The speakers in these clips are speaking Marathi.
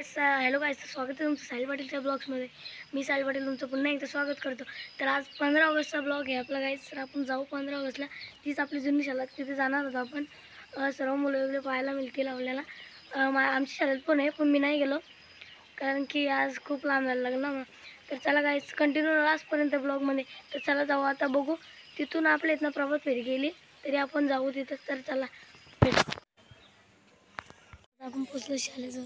हॅलो गाईस, स्वागत आहे तुमचं साहिल पाटीलच्या ब्लॉग्समध्ये. मी साहिल पाटील तुमचं पुन्हा एकदा स्वागत करतो. तर आज 15 ऑगस्टचा ब्लॉग आहे आपला गाईस. तर आपण जाऊ 15 ऑगस्टला. तीच आपली जुनी शाळा, तिथे जाणार होतो आपण. सर्व मुलं वगैरे पाहायला मिळतील आपल्याला. आमच्या शाळेत पण आहे, पण मी नाही गेलो कारण की आज खूप लांब जायला लागलं ना. तर चला गाईस, कंटिन्यू लास्टपर्यंत ब्लॉगमध्ये. तर चला जाऊ, आता बघू. तिथून आपल्या इथनं प्रभात फेरी गेली तरी आपण जाऊ तिथं. तर चला आपण पोचलो शाळेजवळ.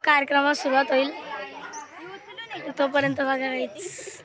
कार्यक्रमात सुरुवात होईल, तोपर्यंत बघा काहीच.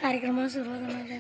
कार्यक्रमाला सुरुवात होणार आहे.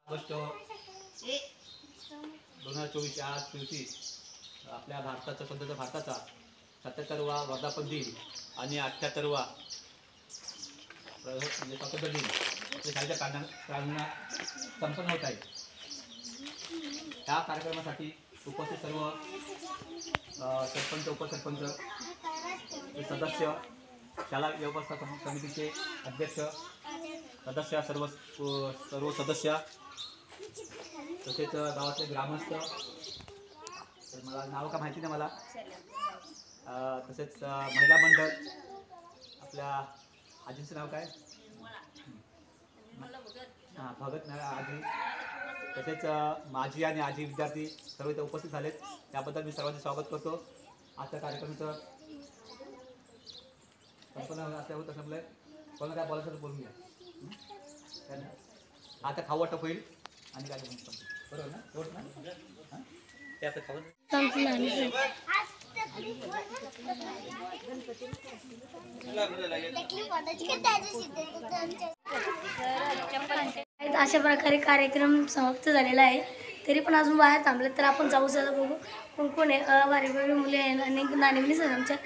ऑगस्ट 2024 आज दिवशी आपल्या भारताचा स्वतंत्र भारताचा 77वा वर्धापन दिन आणि 78वा म्हणजे स्वातंत्र्य दिन आपल्या शाळेच्या प्रांगणात संपन्न होत आहे. त्या कार्यक्रमासाठी उपस्थित सर्व सरपंच, उपसरपंच, सदस्य, शाळा व्यवस्थापन समितीचे अध्यक्ष, सदस्य, सर्व सदस्य, तसेच गावातले ग्रामस्थ. तर मला नाव का माहिती नाही मला. तसेच महिला मंडळ, आपल्या आजींचं नाव काय? भगत आजी. तसेच माजी आणि आजी विद्यार्थी सर्व इथे उपस्थित झालेत. त्याबद्दल मी सर्वांचे स्वागत करतो. आजच्या कार्यक्रमाचं संपन्न असल्यामुळे कोणाला काय बोलायचं तर बोलून घ्या. आता खाऊ वाटप होईल आणि काय बरोबर ना? एवढं ना ते आता खाऊ अशा प्रकारे कार्यक्रम समाप्त झालेला आहे. तरी पण अजून बाहेर थांबले तर आपण जाऊ. चला बघू कोण कोण आहे. भारी भारी मुले आहे आणि नाणी सर आमच्या.